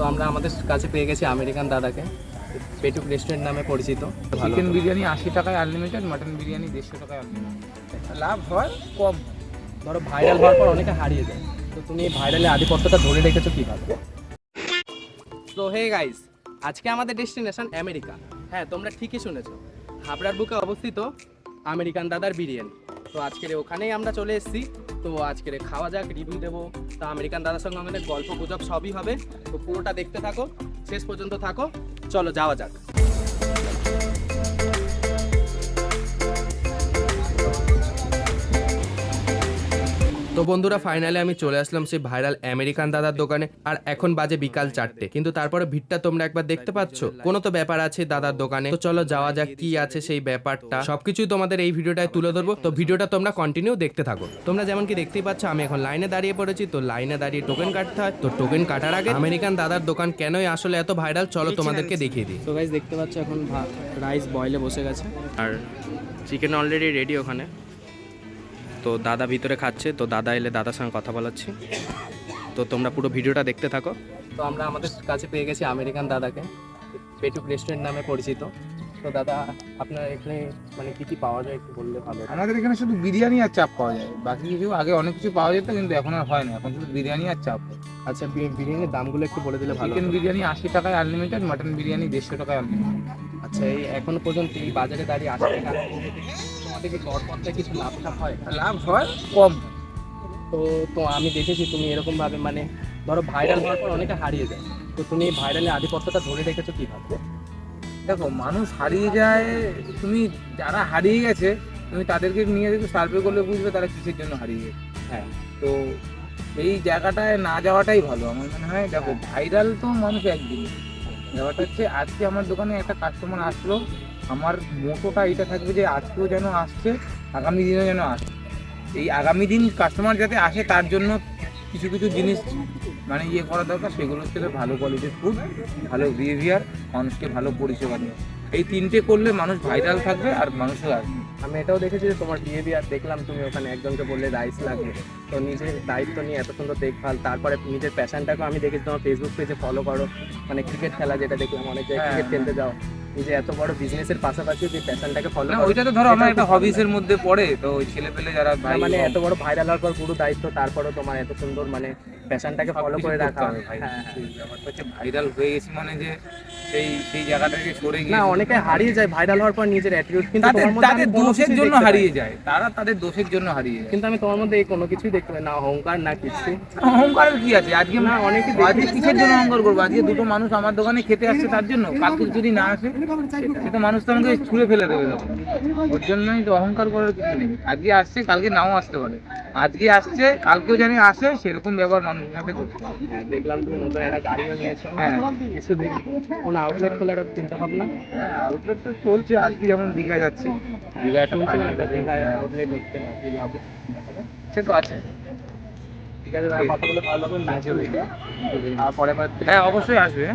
তো আমরা আমাদের কাছে পেয়ে গেছি আমেরিকান দাদাকে, পেটুক রেস্টুরেন্ট নামে পরিচিত। চিকেন বিরিয়ানি 80 টাকায় আনলিমিটেড, মাটন বিরিয়ানি 150 টাকায় আনলিমিটেড। লাভ হয় কম। ধরো ভাইরাল হওয়ার পর অনেকে হারিয়ে যায়, তো তুমি এই ভাইরালের আধিপত্যটা ধরে রেখেছো কীভাবে? তো হে গাইস, আজকে আমাদের ডেস্টিনেশন আমেরিকা। হ্যাঁ, তোমরা ঠিকই শুনেছো, হাবড়ার বুকে অবস্থিত আমেরিকান দাদার বিরিয়ানি। তো আজকের ওখানেই আমরা চলে এসেছি। তো আজকের খাওয়া যাক, রিভিউ দেবো, তা আমেরিকান দাদার সঙ্গে আমাদের গল্প গুজব সবই হবে। তো পুরোটা দেখতে থাকো, শেষ পর্যন্ত থাকো, চলো যাওয়া যাক। তো বন্ধুরা, ফাইনালি আমি চলে আসলাম সেই ভাইরাল আমেরিকান দাদার দোকানে। আর এখন বাজে বিকাল 4টে, কিন্তু তারপরে ভিড়টা তোমরা একবার দেখতে পাচ্ছ। কোনো তো ব্যাপার আছে দাদার দোকানে। তো চলো যাওয়া যাক, কি আছে সেই ব্যাপারটা সবকিছুই তোমাদের এই ভিডিওটায় তুলে ধরবো। তো ভিডিওটা তোমরা কন্টিনিউ দেখতে থাকো। তোমরা যেমন কি দেখতেই পাচ্ছ, আমি এখন লাইনে দাঁড়িয়ে পড়েছি। তো লাইনে দাঁড়িয়ে টোকেন কাটতে হয়। তো টোকেন কাটার আগে আমেরিকান দাদার দোকান কেনই আসলে এত ভাইরাল, চলো তোমাদেরকে দেখিয়ে দিই। তো গাইস, দেখতে পাচ্ছ এখন রাইস বয়েলে বসে গেছে, আর চিকেন অলরেডি রেডি ওখানে। তো দাদা ভিতরে খাচ্ছে, তো দাদা এলে দাদার সঙ্গে কথা বলাচ্ছি। তো তোমরা পুরো ভিডিওটা দেখতে থাকো। তো আমরা আমাদের কাছে পেয়ে গেছি আমেরিকান দাদাকে, পেটুক রেস্টুরেন্ট নামে পরিচিত। তো দাদা, আপনার এখানে মানে কী কী পাওয়া যায় একটু বললে ভালো। আমাদের এখানে শুধু বিরিয়ানি আর চাপ পাওয়া যায়, বাকি কিছু আগে অনেক কিছু পাওয়া যেত, কিন্তু এখন আর হয় না। এখন শুধু বিরিয়ানি আর চাপ। আচ্ছা, বিরিয়ানির দামগুলো একটু বলে দিলে ভালো। চিকেন বিরিয়ানি 80 টাকায় আনলিমিটেড, মাটন বিরিয়ানি 150 টাকায় আনলিমিটেড। আচ্ছা, এই এখনো পর্যন্ত এই বাজারে দাঁড়িয়ে 80 টাকা তোমাদের কি গড়পড়তে কিছু লাভ হয়? লাভ হয় কম। তো তো আমি দেখেছি তুমি এরকমভাবে মানে ধরো ভাইরাল হওয়ার পর অনেকে হারিয়ে যায়, তো তুমি এই ভাইরালের আধিপত্যটা ধরে রেখেছো কীভাবে? দেখো, মানুষ হারিয়ে যায়, তুমি যারা হারিয়ে গেছে তুমি তাদেরকে নিয়ে একটু সার্ভে করলে বুঝবে তারা কিসের জন্য হারিয়ে গেছে। হ্যাঁ, তো এই জায়গাটায় না যাওয়াটাই ভালো আমার মনে হয়। দেখো, ভাইরাল তো মানুষ একদিন। ব্যাপারটা হচ্ছে, আজকে আমার দোকানে একটা কাস্টমার আসলো, আমার মোটোটা এটা থাকবে যে আজকেও যেন আসছে, আগামী দিনেও যেন আসছে। এই আগামী দিন কাস্টমার যাতে আসে তার জন্য কিছু কিছু জিনিস মানে করা দরকার। সেগুলো হচ্ছে ভালো কোয়ালিটির ফুড, ভালো বিহেভিয়ার, মানুষকে ভালো পরিষেবা দেওয়া। এই তিনটে করলে মানুষ ভাইরাল থাকবে আর মানুষও আসবে। আমি এটাও দেখেছি যে তোমার বিহেভিয়ার দেখলাম, তুমি ওখানে একজনকে বললে রাইস লাগবে, তো নিজের দায়িত্ব নিয়ে এত সুন্দর দেখভাল, তারপরে নিজের প্যাশনটাকেও আমি দেখেছি তোমার ফেসবুক পেজে ফলো করো, মানে ক্রিকেট খেলা যেটা দেখলাম, অনেক জায়গায় ক্রিকেট খেলতে যাও, নিজে এত বড় বিজনেসের পাশাপাশি যে প্যাশনটাকে ফলো করো। ওইটা তো ধরো আমার একটা হবিসের মধ্যে পড়ে। তো ওই ছেলে পেলে যারা মানে এত বড় ভাইরাল হওয়ার পর পুরো দায়িত্ব, তারপরেও তোমার এত সুন্দর মানে প্যাশনটাকে ফলো করে রাখা হবে। ব্যাপারটা হচ্ছে ভাইরাল হয়ে গেছি মানে যে সেই জায়গাটাকে সরে গিয়ে না, অনেকে হারিয়ে যায় ভাইরাল হওয়ার পর নিজের অ্যাটিটিউড, কিন্তু তাদের দোষের জন্য হারিয়ে যায়, তারা তাদের দোষের জন্য হারিয়ে যায়। কিন্তু আমি তোমার মধ্যে এই কোনো কিছুই দেখতে পাই না, অহংকার না কিছু। অহংকারের কি আছে? আজকে না, অনেকে আজকে কিসের জন্য অহংকার করবো? আজকে দুটো মানুষ আমার দোকানে খেতে আসছে তার জন্য, কালকে যদি না আসে সেটা মানুষ তো আমাকে ছুঁড়ে ফেলে দেবে তখন। ওর জন্যই তো অহংকার করার কিছু নেই। আজকে আসছে, কালকে নাও আসতে পারে। আজকে আসছে, কালকেও জানি আসে, সেরকম ব্যবহার মানুষের সাথে করতে হবে। দেখলাম তুমি নতুন একটা গাড়িও নিয়েছো। হ্যাঁ, কিছু দেখি কোনো আউটলেট খোলার চিন্তা ভাবনা? আউটলেট তো চলছে। আজকে যেমন দীঘা যাচ্ছি, দীঘা একটা দীঘায় আউটলেট হচ্ছে না, কি লাভ? সে তো আছে। ঠিক আছে, কথা বলে ভালো লাগবে, আর পরে হ্যাঁ, অবশ্যই আসবে।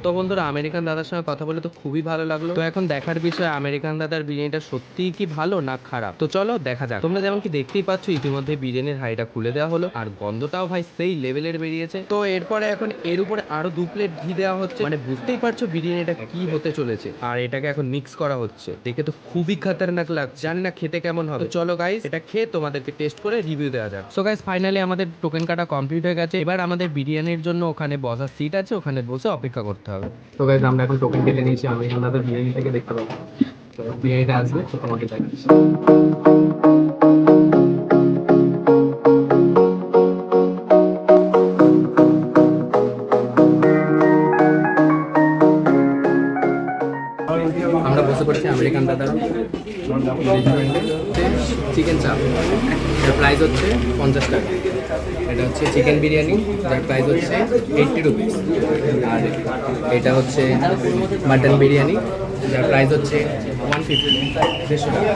তো বন্ধুরা, আমেরিকান দাদার সঙ্গে কথা বলে তো খুবই ভালো লাগলো। তো এখন দেখার বিষয় আমেরিকান দাদার বিরিয়ানিটা সত্যিই কি ভালো না খারাপ, তো চলো দেখা যাক। তোমরা যেমন কি দেখতেই পাচ্ছ, ইতিমধ্যে বিরিয়ানির হাঁড়িটা খুলে দেওয়া হলো, আর গন্ধটাও ভাই সেই লেভেলের বেরিয়েছে। তো এরপরে এখন এর উপরে আরো 2 প্লেট ঘি দেওয়া হচ্ছে, মানে বুঝতেই পারছো বিরিয়ানিটা কি হতে চলেছে। আর এটাকে এখন মিক্স করা হচ্ছে, দেখে তো খুবই খতরনাক লাগছে, জানি না খেতে কেমন হবে। তো চলো গাইস, এটা খেয়ে তোমাদেরকে টেস্ট করে রিভিউ দেওয়া যাক। সো গাইস, ফাইনালি আমাদের টোকেন কাটা কমপ্লিট হয়ে গেছে। এবার আমাদের বিরিয়ানির জন্য ওখানে বসার সিট আছে, ওখানে বসে অপেক্ষা করতে হবে। তো গাইস, আমরা এখন টোকেন কেটে নিয়েছি, আমি আমাদের বিরিয়ানি থেকে দেখতে পাবো। তো বিরিয়ানিটা আসবে, তো তোমাকে দেখাচ্ছি। আমরা বসে পড়েছি আমেরিকান দাদার রেস্টুরেন্টে। চিকেন চাপ, এর প্রাইস হচ্ছে 50 টাকা। এটা হচ্ছে চিকেন বিরিয়ানি, যার প্রাইস হচ্ছে 80 রুপিস। আর এটা হচ্ছে মাটন বিরিয়ানি, যার প্রাইস হচ্ছে 150, 150 টাকা।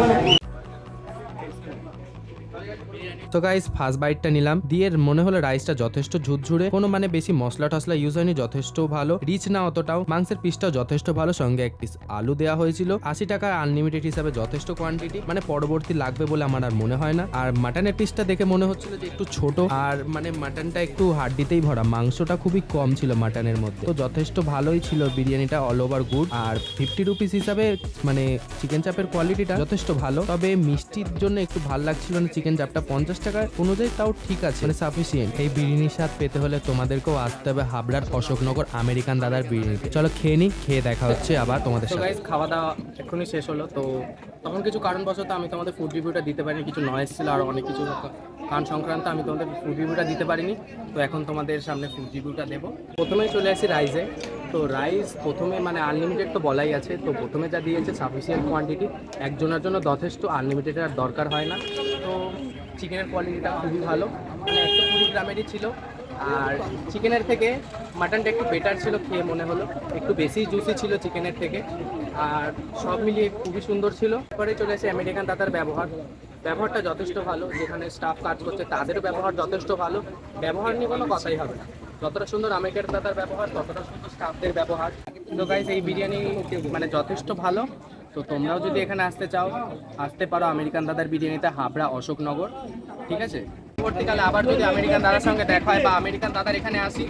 তো গাইস ফার্স্ট বাইটটা নিলাম, দিয়ে মনে হলো রাইসটা যথেষ্ট ঝুরঝুরে, কোনো মানে বেশি মশলা টসলা ইউজ হয়নি, যথেষ্ট ভালো, রিচ না অতটাও, মাংসের পিসটাও যথেষ্ট ভালো, সঙ্গে এক পিস আলু দেওয়া হয়েছিল। 80 টাকা আনলিমিটেড হিসাবে যথেষ্ট কোয়ান্টিটি, মানে পরবর্তী লাগবে বলে আমার আর মনে হয় না। আর মাটনের পিসটা দেখে মনে হচ্ছিল যে একটু ছোট, আর মানে মাটনটা একটু হাড্ডিতেই ভরা, মাংসটা খুবই কম ছিল মাটনের মধ্যে। তো যথেষ্ট ভালোই ছিল বিরিয়ানিটা, অল ওভার গুড। আর 50 রুপিস হিসাবে মানে চিকেন চাপের কোয়ালিটিটা যথেষ্ট ভালো, তবে মিষ্টির জন্য একটু ভালো লাগছিল না চিকেন চাপটা। 50 টাকা অনুযায়ী তাও ঠিক আছে, মানে সাফিসিয়েন্ট। এই বিরিয়ানির স্বাদ পেতে হলে তোমাদেরকেও আসতে হবে হাবড়ার অশোকনগর আমেরিকান দাদার বিরিয়ানিতে। চলো খেয়ে নি, খেয়ে দেখা হচ্ছে আবার তোমাদের সাথে। গাইস খাওয়া দাওয়া এক্ষুনি শেষ হলো, তো তখন কিছু কারণবশত আমি তোমাদের ফুড রিভিউটা দিতে পারিনি, কিছু নয়েজ ছিল আর অনেক কিছু কারণ সংক্রান্ত আমি তোমাদের ফুড রিভিউটা দিতে পারিনি। তো এখন তোমাদের সামনে ফুড রিভিউটা দেবো। প্রথমেই চলে আসি রাইসে। তো রাইস প্রথমে মানে আনলিমিটেড তো বলাই আছে, তো প্রথমে যা দিয়েছে সাফিসিয়েন্ট কোয়ান্টিটি, একজনের জন্য যথেষ্ট, আনলিমিটেড আর দরকার হয় না। তো চিকেনের কোয়ালিটিটা খুবই ভালো, মানে 120 গ্রামেরই ছিল। আর চিকেনের থেকে মাটনটা একটু বেটার ছিল, খেয়ে মনে হলো একটু বেশি জুসি ছিল চিকেনের থেকে। আর সব মিলিয়ে খুবই সুন্দর ছিল। পরে চলে আসে আমেরিকান দাদার ব্যবহারটা যথেষ্ট ভালো, যেখানে স্টাফ কাজ করছে তাদেরও ব্যবহার যথেষ্ট ভালো, ব্যবহার নিয়ে কোনো কথাই হবে না। যতটা সুন্দর আমেরিকান দাদার ব্যবহার, ততটা সুন্দর স্টাফদের ব্যবহার। তো গাইস এই বিরিয়ানি মানে যথেষ্ট ভালো। তো তোমরাও যদি এখানে আসতে চাও, আসতে পারো আমেরিকান দাদার বিরিয়ানিতে, হাবড়া অশোকনগর, ঠিক আছে। পরবর্তীকালে আবার যদি আমেরিকান দাদার সঙ্গে দেখা হয় বা আমেরিকান দাদার এখানে আসি,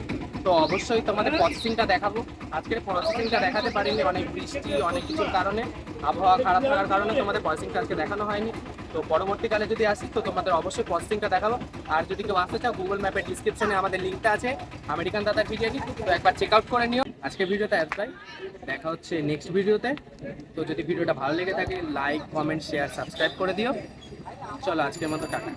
তো অবশ্যই তোমাদের প্রসেসিংটা দেখাবো। আজকের প্রসেসিংটা দেখাতে পারিনি, অনেক বৃষ্টি অনেক কিছুর কারণে, আবহাওয়া খারাপ থাকার কারণে তোমাদের প্রসেসিংটা আজকে দেখানো হয়নি। তো পরবর্তীকালে যদি আসি তো তোমাদের অবশ্যই প্রসেসিংটা দেখাবো। আর যদি কেউ আসতে চাও, গুগল ম্যাপের ডিসক্রিপশনে আমাদের লিঙ্কটা আছে আমেরিকান দাদার বিরিয়ানি, তো একবার চেক আউট করে নিও। আজকের ভিডিওটা এতটাই, দেখা হচ্ছে নেক্সট ভিডিওতে। তো যদি ভিডিওটা ভালো লেগে থাকে, লাইক কমেন্ট শেয়ার সাবস্ক্রাইব করে দিও। চলো আজকের মতো টাটা।